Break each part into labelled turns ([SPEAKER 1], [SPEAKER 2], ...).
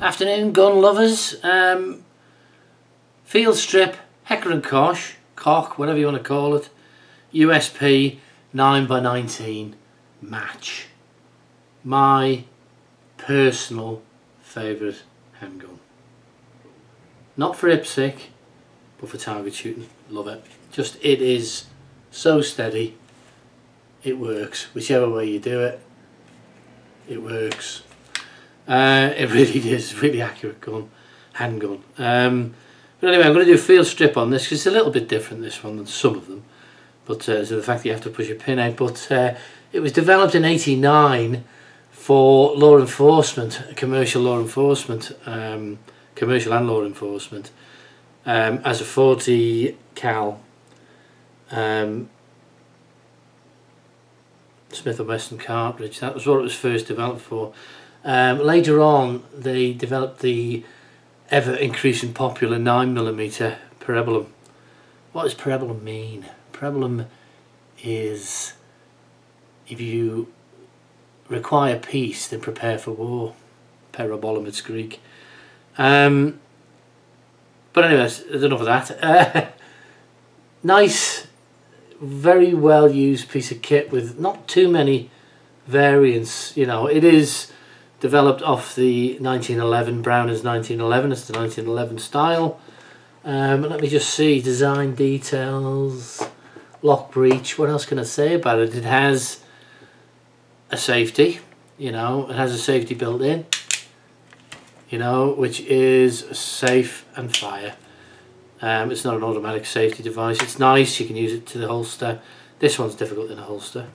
[SPEAKER 1] Afternoon, gun lovers. Field strip, Heckler Koch, whatever you want to call it, USP 9x19 match. My personal favourite handgun. Not for IPSC, but for target shooting. Love it. Just, it is so steady. It works. Whichever way you do it, it works. It really is, really accurate handgun. But anyway, I'm going to do a field strip on this because it's a little bit different, this one, than some of them. But so the fact that you have to push a pin out. But it was developed in '89 for law enforcement, commercial law enforcement, commercial and law enforcement, as a 40 cal Smith & Wesson cartridge. That was what it was first developed for. Later on, they developed the ever increasing popular 9mm parabellum. What does parabellum mean? Parabellum is if you require peace, then prepare for war. Parabolum, it's Greek. But anyways, there's enough of that. Nice, very well used piece of kit with not too many variants. You know, it is developed off the 1911 Browner's 1911. It's the 1911 style. Let me just see, design details, lock breech. What else can I say about it? It has a safety, you know, it has a safety built in, you know, which is safe and fire. It's not an automatic safety device. It's nice, you can use it to the holster. This one's difficult in a holster.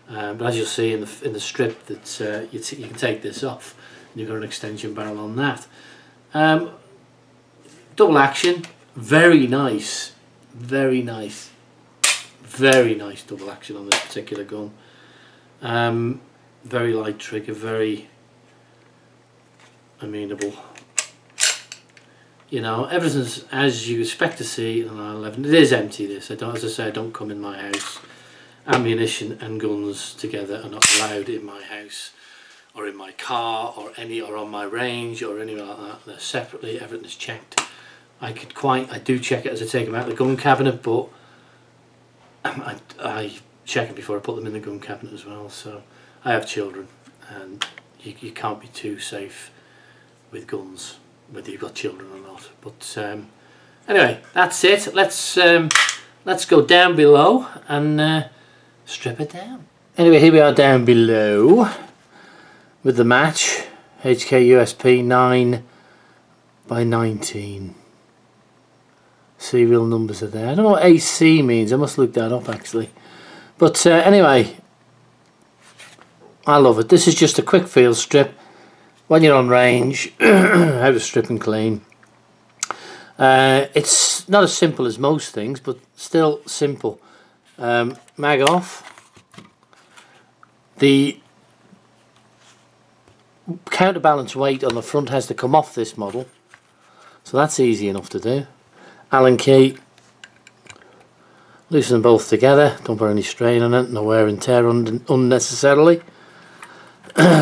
[SPEAKER 1] But as you'll see in the strip, that you can take this off and you've got an extension barrel on that. Double action, very nice, very nice double action on this particular gun. Very light trigger, very amenable. You know, everything's as you expect to see in an 911. It is empty, this. As I say, I don't come in my house. Ammunition and guns together are not allowed in my house or in my car or on my range or anywhere like that. They're separately, everything is checked. I do check it as I take them out of the gun cabinet, but I check it before I put them in the gun cabinet as well. So I have children and you can't be too safe with guns, whether you've got children or not. But anyway, that's it. Let's go down below and strip it down. Anyway, here we are down below with the match, H&K USP 9x19. Serial numbers are there. I don't know what AC means. I must look that up actually. But anyway, I love it. This is just a quick field strip when you're on range. How to strip and clean. It's not as simple as most things, but still simple. Mag off. The counterbalance weight on the front has to come off this model, so that's easy enough to do. Allen key. Loosen them both together. Don't put any strain on it, no wear and tear unnecessarily.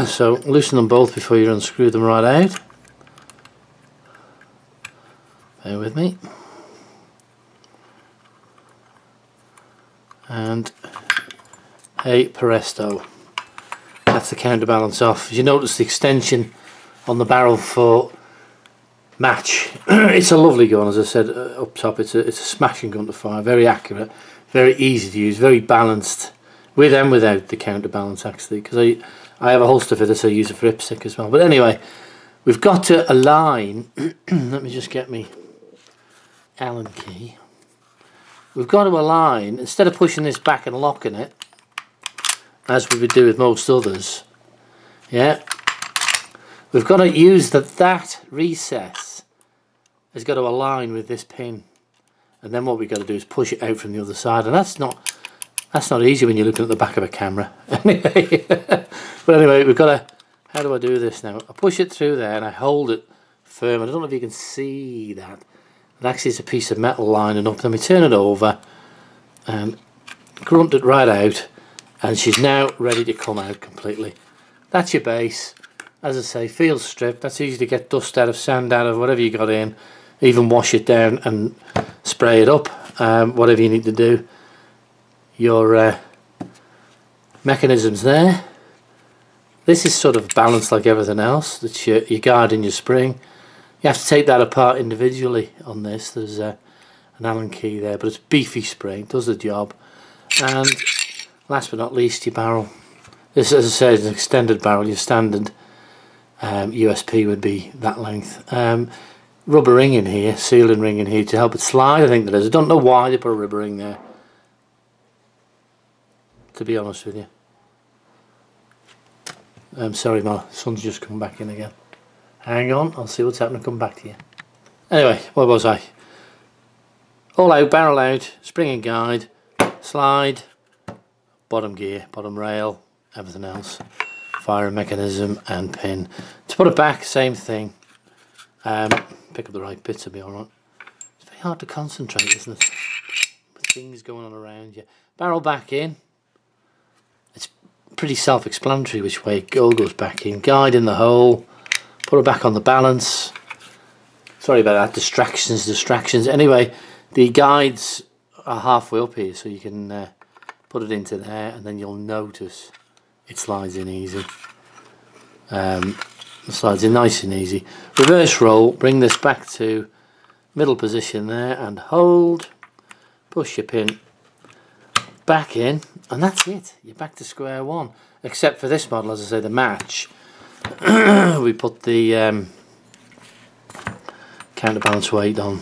[SPEAKER 1] So loosen them both before you unscrew them right out. Bear with me. And hey presto, that's the counterbalance off. As you notice, the extension on the barrel for match, it's a lovely gun. As I said up top, it's a smashing gun to fire, very accurate, very easy to use, very balanced, with and without the counterbalance actually, because I have a holster for this. I use it for IPSC as well. But anyway, we've got to align. Let me just get me Allen key. We've got to align, instead of pushing this back and locking it as we would do with most others, yeah, we've got to use that recess has got to align with this pin, and then what we've got to do is push it out from the other side, and that's not easy when you're looking at the back of a camera. Anyway, but anyway, we've got to, how do I do this now? I push it through there and I hold it firm. I don't know if you can see that. But actually it's a piece of metal lining up. Then we turn it over and grunt it right out, and she's now ready to come out completely. That's your base. As I say, field strip, that's easy to get dust out of, sand out of, whatever you got in. Even wash it down and spray it up, whatever you need to do. Your mechanism's there. This is sort of balanced like everything else. That's your guide and your spring. You have to take that apart individually on this. There's an Allen key there, but it's beefy spring, does the job. And last but not least, your barrel. This, as I said, is an extended barrel. Your standard USP would be that length. Rubber ring in here, sealing ring in here to help it slide. I think there is. I don't know why they put a rubber ring there, to be honest with you. I'm sorry, my son's just come back in again. Hang on, I'll see what's happening, come back to you. Anyway, where was I? All out, barrel out, spring and guide, slide, bottom gear, bottom rail, everything else. Firing mechanism and pin. To put it back, same thing. Pick up the right bits, will be alright. It's very hard to concentrate, isn't it? With things going on around you. Barrel back in. It's pretty self-explanatory which way it all goes back in. Guide in the hole. Put it back on the balance. Sorry about that. Distractions. Anyway, the guides are halfway up here, so you can put it into there, and then you'll notice it slides in easy. It slides in nice and easy. Reverse roll, bring this back to middle position there and hold. Push your pin back in, and that's it. You're back to square one. Except for this model, as I say, the Match. We put the counterbalance weight on.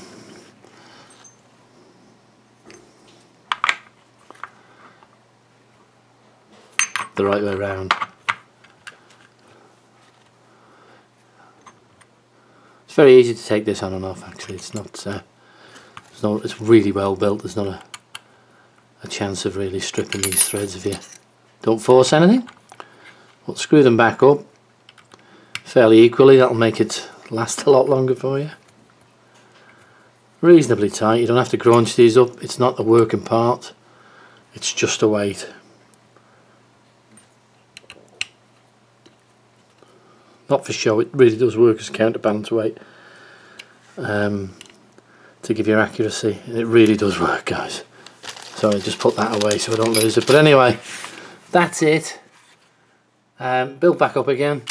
[SPEAKER 1] The right way around. It's very easy to take this on and off. Actually, it's not. It's really well built. There's not a chance of really stripping these threads if you don't force anything. But screw them back up fairly equally. That'll make it last a lot longer for you. Reasonably tight. You don't have to crunch these up. It's not the working part. It's just a weight. Not for show, it really does work as counterbalance weight to give you accuracy. It really does work, guys. So I just put that away so I don't lose it. But anyway, that's it. Built back up again.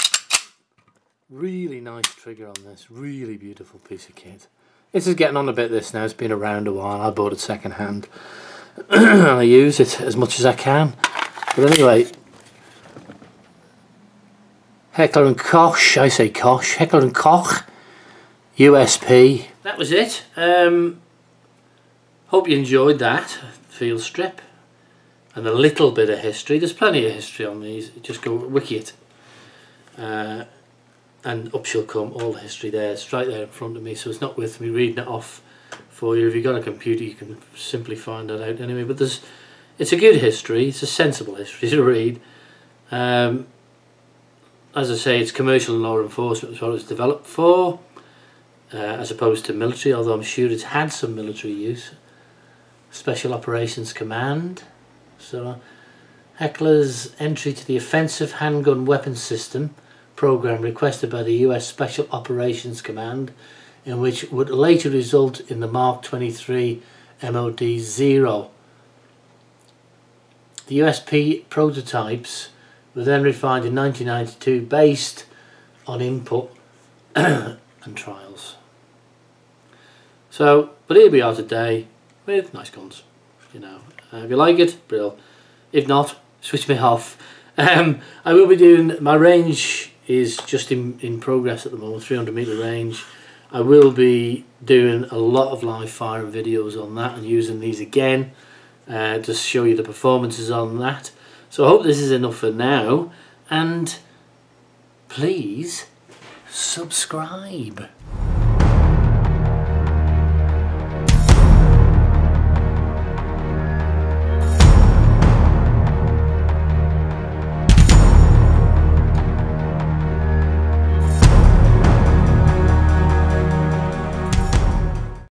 [SPEAKER 1] Really nice trigger on this. Really beautiful piece of kit. This is getting on a bit, this now. It's been around a while. I bought it second hand. And I use it as much as I can. But anyway, Heckler Koch, I say Koch, Heckler Koch USP. That was it. Hope you enjoyed that field strip and a little bit of history. There's plenty of history on these. Just go wiki it, and up shall come all the history there. It's right there in front of me, so it's not worth me reading it off for you. If you've got a computer, you can simply find that out anyway. But it's a good history. It's a sensible history to read. As I say, it's commercial and law enforcement is what it's developed for, as opposed to military, although I'm sure it's had some military use. Special Operations Command. So Heckler's entry to the Offensive Handgun Weapons System program requested by the US Special Operations Command, in which would later result in the Mark 23 MOD-0. The USP prototypes were then refined in 1992 based on input and trials. So, but here we are today with nice guns, you know. If you like it, brilliant. If not, switch me off. I will be doing, my range is just in progress at the moment, 300 meter range. I will be doing a lot of live firing videos on that and using these again to show you the performances on that. So I hope this is enough for now, and please subscribe.